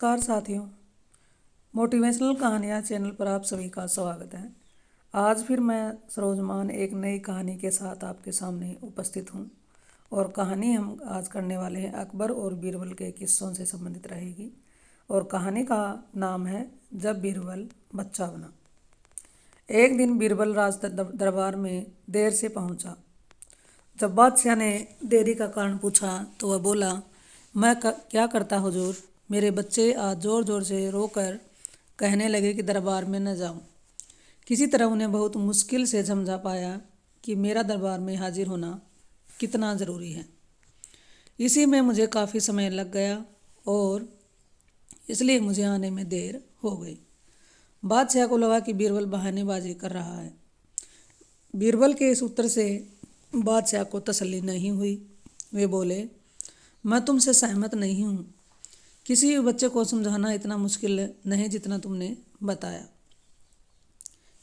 नमस्कार साथियों, मोटिवेशनल कहानियाँ चैनल पर आप सभी का स्वागत है। आज फिर मैं सरोजमान एक नई कहानी के साथ आपके सामने उपस्थित हूँ और कहानी हम आज करने वाले हैं अकबर और बीरबल के किस्सों से संबंधित रहेगी। और कहानी का नाम है जब बीरबल बच्चा बना। एक दिन बीरबल राज दरबार में देर से पहुँचा। जब बादशाह ने देरी का कारण पूछा तो वह बोला, मैं क्या करता हुजूर, मेरे बच्चे आज ज़ोर ज़ोर से रोकर कहने लगे कि दरबार में न जाऊं। किसी तरह उन्हें बहुत मुश्किल से समझा पाया कि मेरा दरबार में हाजिर होना कितना ज़रूरी है। इसी में मुझे काफ़ी समय लग गया और इसलिए मुझे आने में देर हो गई। बादशाह को लगा कि बीरबल बहानेबाजी कर रहा है। बीरबल के इस उत्तर से बादशाह को तसल्ली नहीं हुई। वे बोले, मैं तुमसे सहमत नहीं हूँ। किसी भी बच्चे को समझाना इतना मुश्किल नहीं जितना तुमने बताया।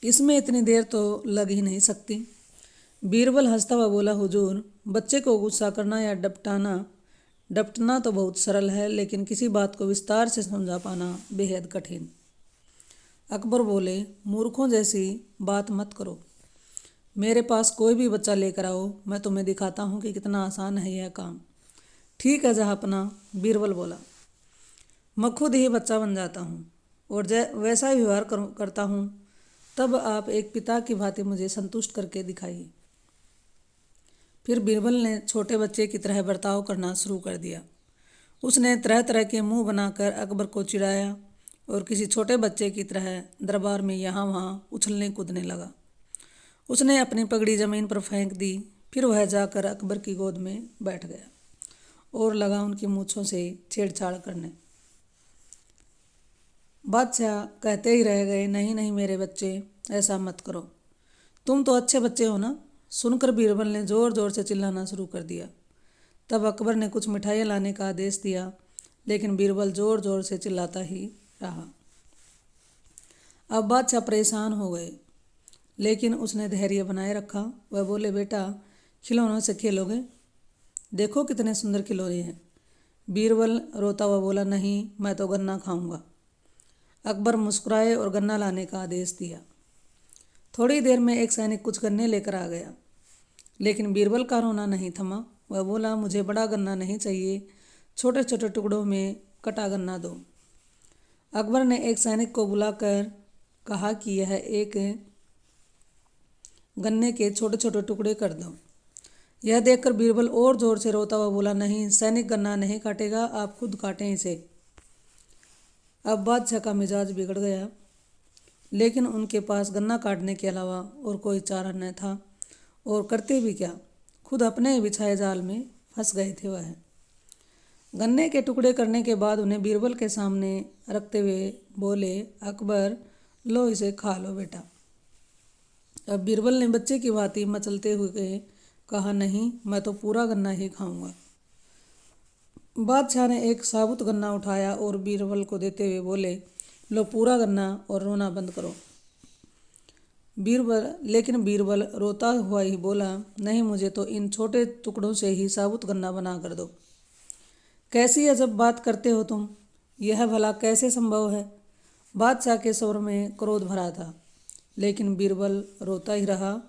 इसमें इतनी देर तो लग ही नहीं सकती। बीरबल हंसता हुआ बोला, हुजूर, बच्चे को गुस्सा करना या डपटना तो बहुत सरल है, लेकिन किसी बात को विस्तार से समझा पाना बेहद कठिन। अकबर बोले, मूर्खों जैसी बात मत करो। मेरे पास कोई भी बच्चा लेकर आओ, मैं तुम्हें दिखाता हूँ कि कितना आसान है यह काम। ठीक है जहाँपना, बीरबल बोला, मैं खुद ही बच्चा बन जाता हूँ और वैसा ही व्यवहार करता हूँ। तब आप एक पिता की भांति मुझे संतुष्ट करके दिखाइए। फिर बीरबल ने छोटे बच्चे की तरह बर्ताव करना शुरू कर दिया। उसने तरह तरह के मुंह बनाकर अकबर को चिढ़ाया और किसी छोटे बच्चे की तरह दरबार में यहाँ वहाँ उछलने कूदने लगा। उसने अपनी पगड़ी ज़मीन पर फेंक दी। फिर वह जाकर अकबर की गोद में बैठ गया और लगा उनकी मूँछों से छेड़छाड़ करने। बादशाह कहते ही रह गए, नहीं नहीं मेरे बच्चे, ऐसा मत करो, तुम तो अच्छे बच्चे हो ना। सुनकर बीरबल ने ज़ोर ज़ोर से चिल्लाना शुरू कर दिया। तब अकबर ने कुछ मिठाइयाँ लाने का आदेश दिया, लेकिन बीरबल ज़ोर ज़ोर से चिल्लाता ही रहा। अब बादशाह परेशान हो गए, लेकिन उसने धैर्य बनाए रखा। वह बोले, बेटा, खिलौनों से खेलोगे? देखो कितने सुंदर खिलौने हैं। बीरबल रोता हुआ बोला, नहीं, मैं तो गन्ना खाऊंगा। अकबर मुस्कुराए और गन्ना लाने का आदेश दिया। थोड़ी देर में एक सैनिक कुछ गन्ने लेकर आ गया, लेकिन बीरबल का रोना नहीं थमा। वह बोला, मुझे बड़ा गन्ना नहीं चाहिए, छोटे छोटे टुकड़ों में कटा गन्ना दो। अकबर ने एक सैनिक को बुलाकर कहा कि यह एक गन्ने के छोटे छोटे टुकड़े कर दो। यह देखकर बीरबल और जोर से रोता हुआ बोला, नहीं, सैनिक गन्ना नहीं काटेगा, आप खुद काटें इसे। अब बादशाह का मिजाज बिगड़ गया, लेकिन उनके पास गन्ना काटने के अलावा और कोई चारा न था, और करते भी क्या, खुद अपने बिछाए जाल में फंस गए थे वह। गन्ने के टुकड़े करने के बाद उन्हें बीरबल के सामने रखते हुए बोले, अकबर, लो इसे खा लो बेटा। अब बीरबल ने बच्चे की भांति मचलते हुए कहा, नहीं, मैं तो पूरा गन्ना ही खाऊंगा। बादशाह ने एक साबुत गन्ना उठाया और बीरबल को देते हुए बोले, लो पूरा गन्ना और रोना बंद करो। लेकिन बीरबल रोता हुआ ही बोला, नहीं, मुझे तो इन छोटे टुकड़ों से ही साबुत गन्ना बना कर दो। कैसी अजब बात करते हो तुम, यह भला कैसे संभव है? बादशाह के स्वर में क्रोध भरा था, लेकिन बीरबल रोता ही रहा।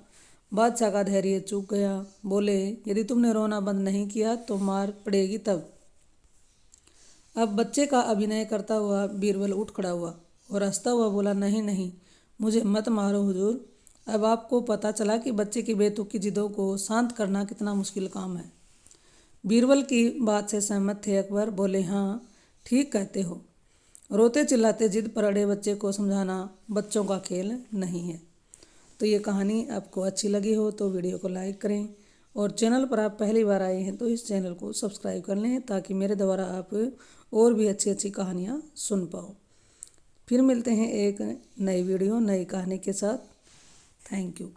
बादशाह का धैर्य चूक गया। बोले, यदि तुमने रोना बंद नहीं किया तो मार पड़ेगी तब। अब बच्चे का अभिनय करता हुआ बीरबल उठ खड़ा हुआ और हंसता हुआ बोला, नहीं नहीं, मुझे मत मारो हुजूर। अब आपको पता चला कि बच्चे की बेतुकी जिदों को शांत करना कितना मुश्किल काम है। बीरबल की बात से सहमत थे अकबर। बोले, हाँ, ठीक कहते हो। रोते चिल्लाते जिद पर अड़े बच्चे को समझाना बच्चों का खेल नहीं है। तो ये कहानी आपको अच्छी लगी हो तो वीडियो को लाइक करें, और चैनल पर आप पहली बार आए हैं तो इस चैनल को सब्सक्राइब कर लें, ताकि मेरे द्वारा आप और भी अच्छी अच्छी कहानियाँ सुन पाओ। फिर मिलते हैं एक नई वीडियो नई कहानी के साथ। Thank you.